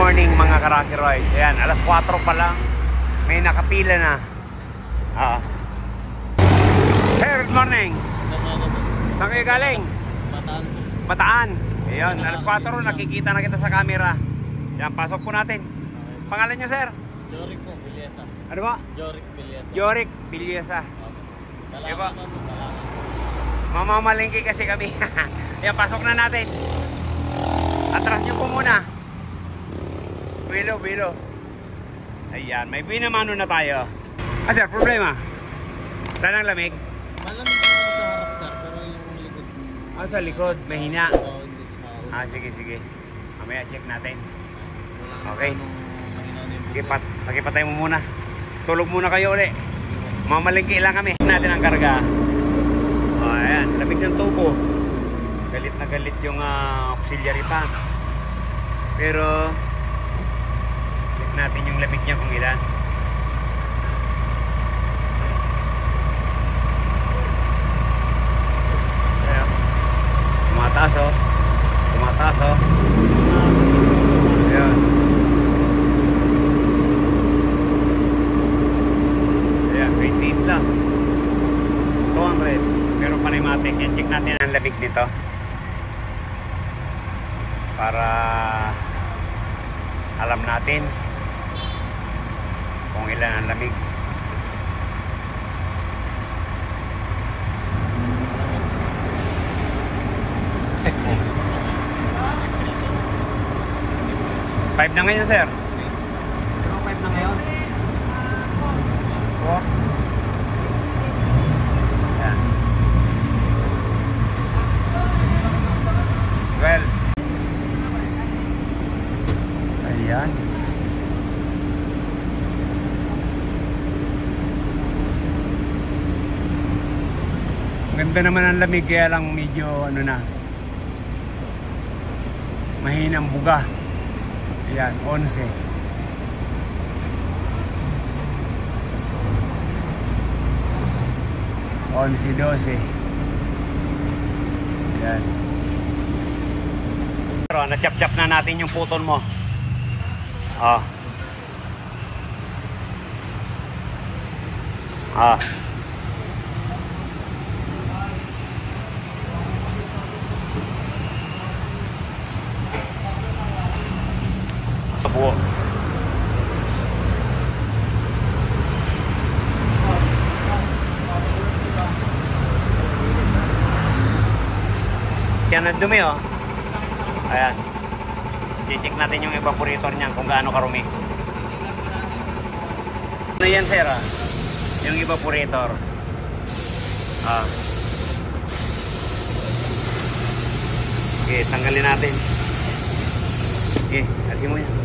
morning mga ka-Rocky Roys. Ayan, alas 4 pa lang. May nakapila na. Hey, good morning. Saan kayo galing? Bataan. Bataan. Ayan, alas 4 nakikita na kita sa camera. Ayan, pasok po natin. Pangalan niyo, sir? Jorik po, Bilyesa. Ano ba? Jorik Bilyesa. Jorik Bilyesa. Diba? Salamat naman. Mamamalingki kasi kami. Ayan, pasok na natin. Atras nyo po muna. Wilo. Ayan, may binamano na tayo. Sir, problema? Saan ang lamig? Malamig naman sa harap, sir, pero yung likod. Sa likod, mahina. Oo, hindi sa Sige. Mamaya check natin. Walang Okay. mahina na yung Sige, pakipatay mo muna. Tulog muna kayo ulit. Mamalingki lang kami. Natin ang karga. Ayan, lamig ng tubo. Galit na galit yung auxiliary pump. Pero check natin yung lamig niya kung ilan. Ayan. Tumataas oh. Ayan. Ayan, 28 lang. 200. Pero panaymatic. Yan, check natin ang lamig dito. Para alam natin kung ilan ang lamig. Five na ngayon, sir. Pero 5 na ngayon. 4. Yan. 12. Ayan. Ganda naman ang lamig, kaya lang medyo ano na, mahinang buga. Ayan, 11. Onse, 12. Ayan. Pero na-chap-chap na natin yung putol mo. Buo. Yan ang dumi oh. Ayan. I-check natin yung evaporator niyan kung gaano karumi. Ano yan, sir? Yung evaporator. Okay, tanggalin natin. Okay, lagi mo yan.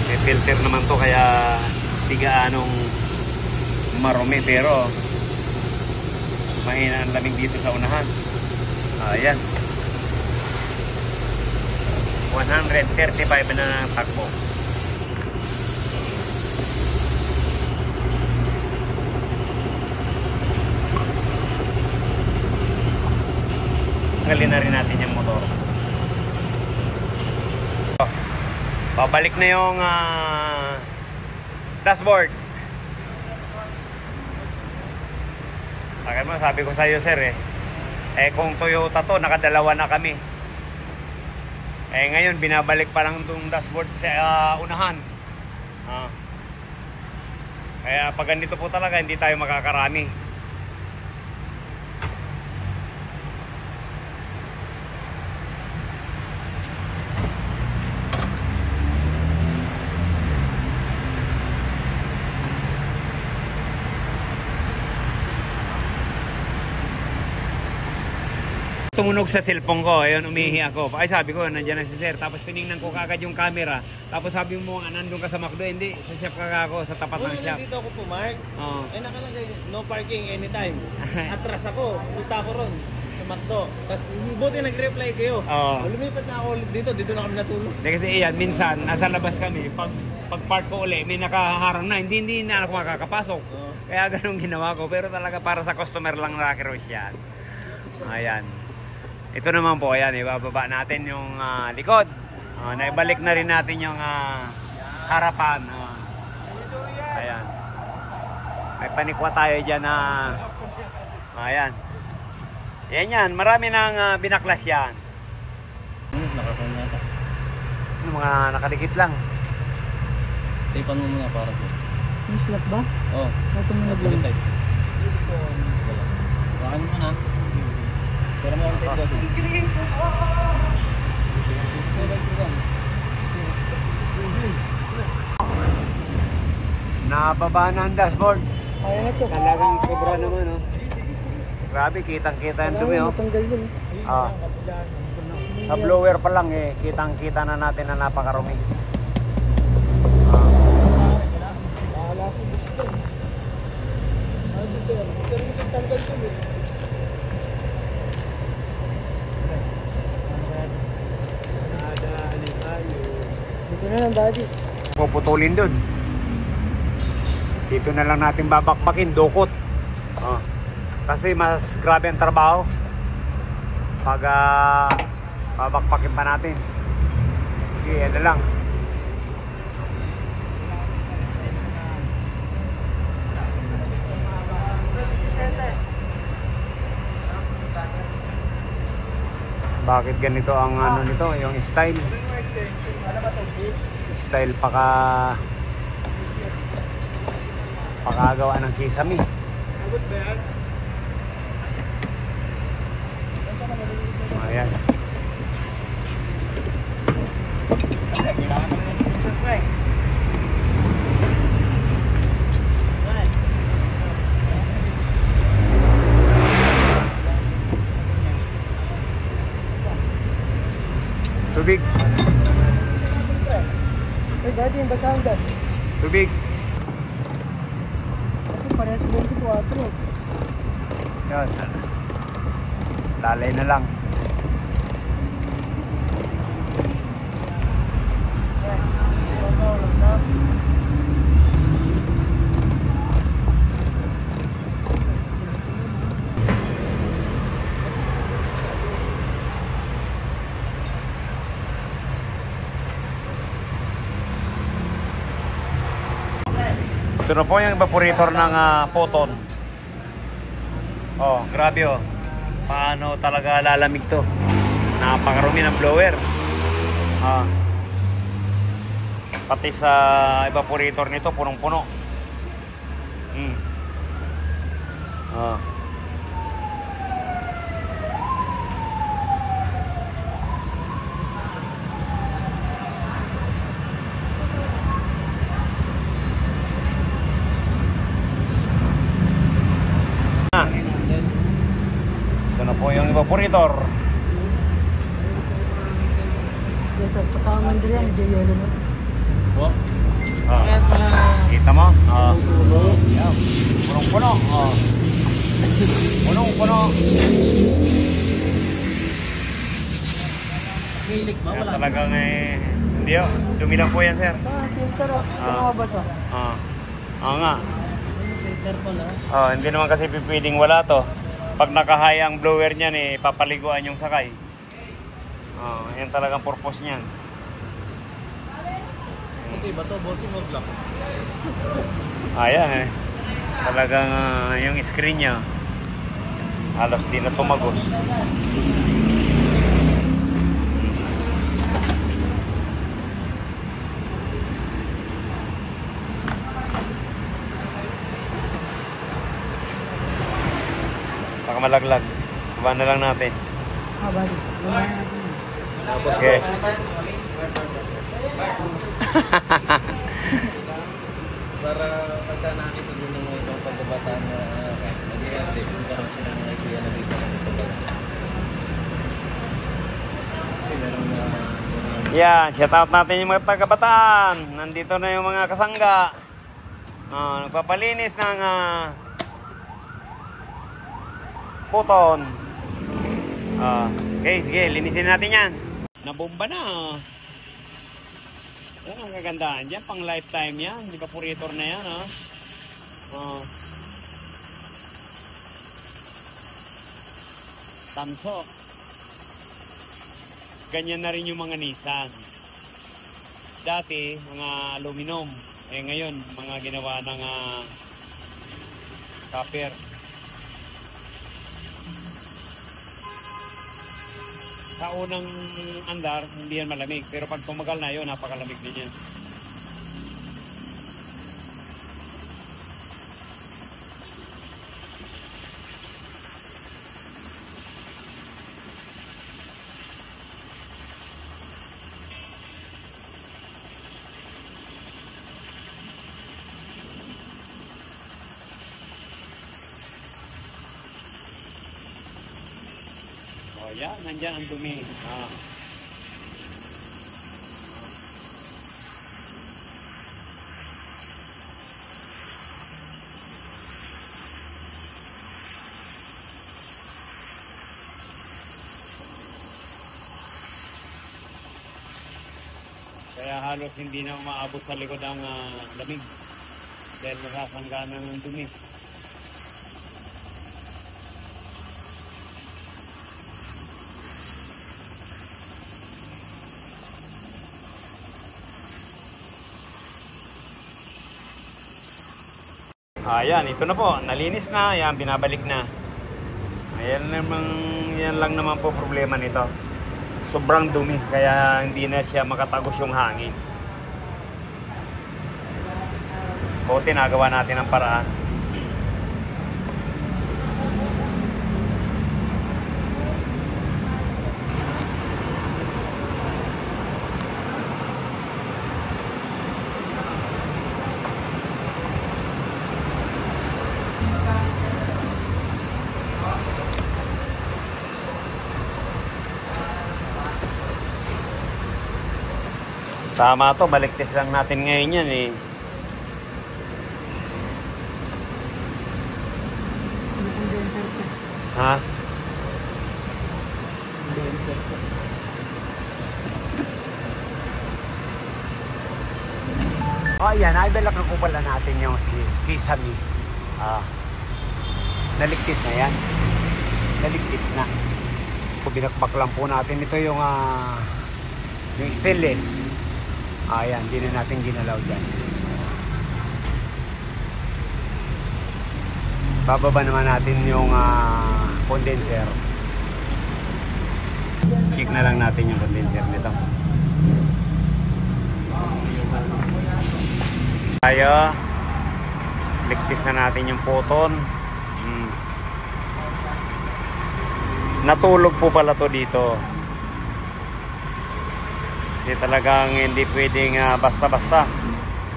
May filter naman to, kaya di gaanong marumi, pero mahina ang lamig dito sa unahan. Ayan. 135 na takbo. Tanggalin na rin natin yung motor. Babalik na yung dashboard. Sabi ko sa iyo, sir, kung Toyota to, nakadalawa na kami. Ngayon binabalik pa lang itong dashboard sa unahan. Kaya pag ganito po talaga, hindi tayo makakarami. Tumunog sa cellphone ko, ayun, umihi ako. Ay, sabi ko, nandiyan na si sir. Tapos tinignan ko kagad yung camera. Tapos sabi mo, nandun ka sa McDo. Hindi, sa shop ka ako, sa tapat ng shop. Dito ako pumark. Nakalagay, no parking anytime. Atras ako, punta ako ron sa McDo. Tapos buti nag-reply kayo. Lumipat na ako dito na kami natulog. Kasi iyan, minsan, nasa labas kami. Pag park ko uli, may nakaharang na. Hindi na ako makakapasok. Kaya ganun ginawa ko. Pero talaga para sa customer lang, Rocky Roys yan. Ayan. Ito naman po, ayan, ibababa natin yung likod. Naibalik na rin natin yung harapan. Ayan. May panikwa tayo dyan na ayan. Yan. Marami nang binaklas yan. Nakakanyata. Mga nakadikit lang. Tapan mo muna para po. May slot ba? Oo. Ito mo naglang. Baka mo na. Pero mo ang tape ko. Nababa na ang dashboard. Kaya na to. Talagang sobra naman, oh. Grabe, kitang-kita yung dumi, oh. Matanggal yun. Sa blower pa lang, kitang-kita na natin na napakarumi. Bahala si Butch dyan. Ano si Sir? Sir, hindi tanggal yun eh. Dito na lang, daddy. Puputulin dun. Dito na lang natin babakbakin, dukot. Kasi mas grabe ang trabaho pag babakbakin pa natin. Sige, yan na lang. Bakit ganito ang ano nito, yung style? Style pakagawa ng kisame. Ayan. Tubig. Ay, daddy, yung basahan dyan. Tubig. Ito, parehas 24. Yan. Lalay na lang. Ito na po yung evaporator ng Photon. Oh, grabe oh. Paano talaga lalamig to? Napakarumi ng blower. Pati sa evaporator nito punong-puno. Ito na po yung evaporator. Yes, sir. Pataman din yan. Medyo yellow na. Kita mo? Yan. Punong-puno. Punong-puno. Milik ba? Yan talagang hindi oh. Dumi lang po yan, sir. Filter oh. Ito makabasa. Nga. Filter pala. Hindi naman kasi pwedeng wala to. Pag nakahay ang blower niyan, papaliguan yung sakay. Yan talagang purpose niyan. Okay ba to? Bossing o block? Ayan talagang yung screen niya halos di na tumagos. Baka malaglag. Baba na lang natin. Bali. Okay. Para pagka nakita din ng mga ibang pagkabataan na nag-i-update kung parang sila ng idea na dito. Kasi meron na... Yan, shout out natin yung mga taga-Bataan. Nandito na yung mga kasangga. Nagpapalinis ng Photon. Okay, sige, linisin natin yan. Nabomba na. Yan ang kagandahan dyan, pang lifetime yan. Evaporator na yan, Tanso. Ganyan na rin yung mga Nissan. Dati, mga aluminum. Eh ngayon, mga ginawa ng copper. Sa unang andar, hindi yan malamig. Pero pag tumagal na yun, napakalamig din yan. O yan, nandyan ang dumi. Kaya halos hindi na umaabot sa likod ang lamig dahil nasasangganan ng dumi. Ayan, ito na po, nalinis na, ayan, binabalik na. Ayan yan lang naman po problema nito. Sobrang dumi, kaya hindi na siya makatagos yung hangin. Buti nagawa natin ang paraan. Tama to, baliktis lang natin ngayon yan eh. Ha? Oh, yan. Naibelak na ko pala natin yung si Kisame. Naligtis na yan. Naligtis na. Binakbak lang po natin. Ito yung stainless. Ayan, hindi na natin ginalaw dyan. Bababa naman natin yung condenser. Check na lang natin yung condenser nito. Tayo. Ligtis na natin yung photon. Natulog po pala to dito. Kasi talagang hindi pwedeng basta-basta.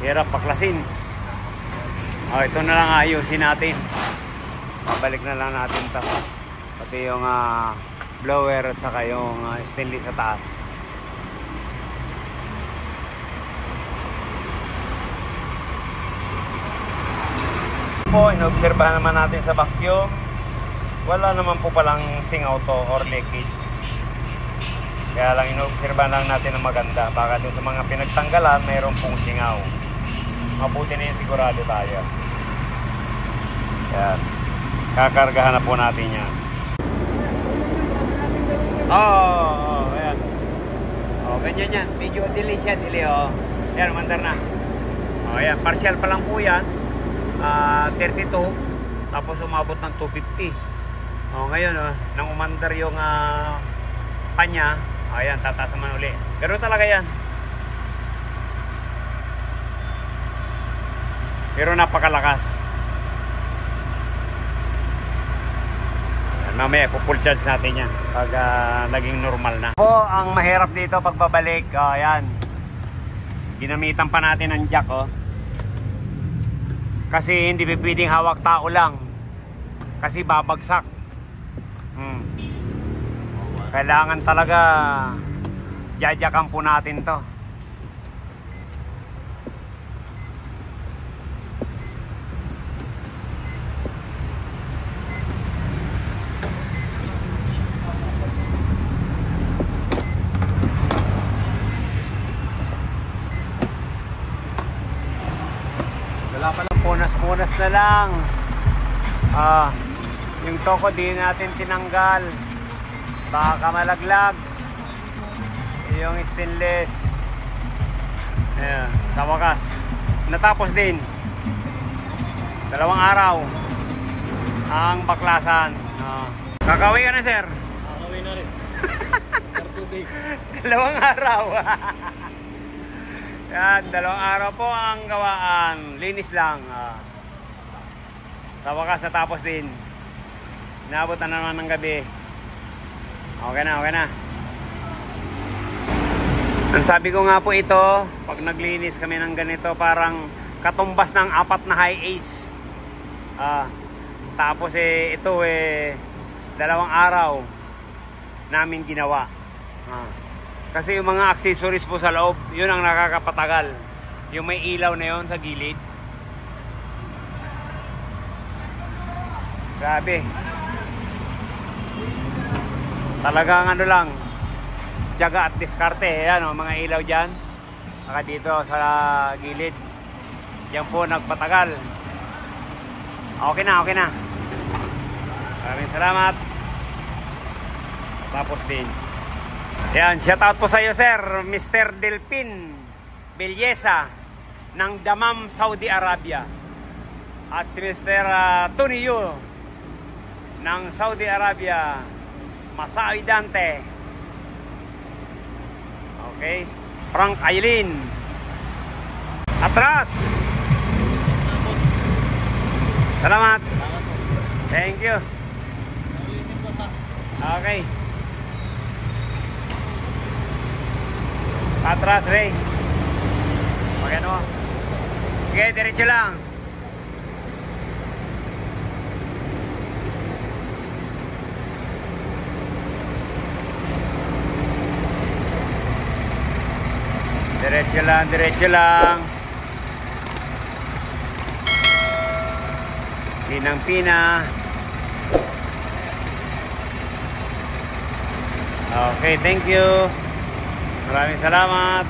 Hirap paklasin. Ito na lang ayusin natin. Pabalik na lang natin ito. Pati yung blower at saka yung stainless sa taas. Po, inobserbahan naman natin sa vacuum. Wala naman po palang singaw to or leakage. Kaya lang inobserbahan lang natin ang maganda. Baka doon sa mga pinagtanggalan, mayroon pong singaw. Mabuti na yung sigurado tayo. Yan. Kakargahan na po natin yan. Ayan. Ganyan yan. Medyo delay siya. Yan, umandar na. Ayan, partial pa lang po yan. 32. Tapos umabot ng 250. Ngayon, nang umandar yung panya, ayan, tataas naman uli. Ganoon talaga yan. Pero napakalakas. Ayan, mamaya full charge natin yan pag naging normal na. Po, ang mahirap dito pagbabalik, ayan. Ginamitan pa natin ng jack, Kasi hindi pwedeng hawak tao lang. Kasi babagsak. Kailangan talaga jajakan po natin to. Wala pa lang, punas-punas na lang. Yung toko di natin tinanggal. Baka malaglag. yung stainless. Ayan, sa wakas natapos din. 2 araw ang baklasan. Kakawin ka na, sir? Kakawin na rin. For 2 days. 2 araw. Yan, 2 araw po ang gawaan. Linis lang. Sa wakas natapos din. Naabot na naman ng gabi. Okay na, okay na. Ang sabi ko nga po ito, pag naglinis kami ng ganito, parang katumbas ng 4 na high ace. Tapos ito 2 araw namin ginawa. Kasi yung mga accessories po sa loob, yun ang nakakapatagal. Yung may ilaw na yun sa gilid. Grabe. Talagang ano lang, tiyaga at diskarte. Ayan o, mga ilaw dyan. Saka dito sa gilid. Yan po nagpatagal. Okay na, okay na. Maraming salamat. Tapos din. Yan, shout out po sa iyo, sir. Mr. Delpin Belleza ng Dammam, Saudi Arabia. At si Mr. Tony Yu ng Saudi Arabia. Masawi Dante. Okay. Frank Aylin. Atras. Salamat. Thank you. Okay. Atras, Ray. Magano? Sige, diretso lang. Diretso lang, diretso lang. Pinang-pina. Okay, thank you. Maraming salamat.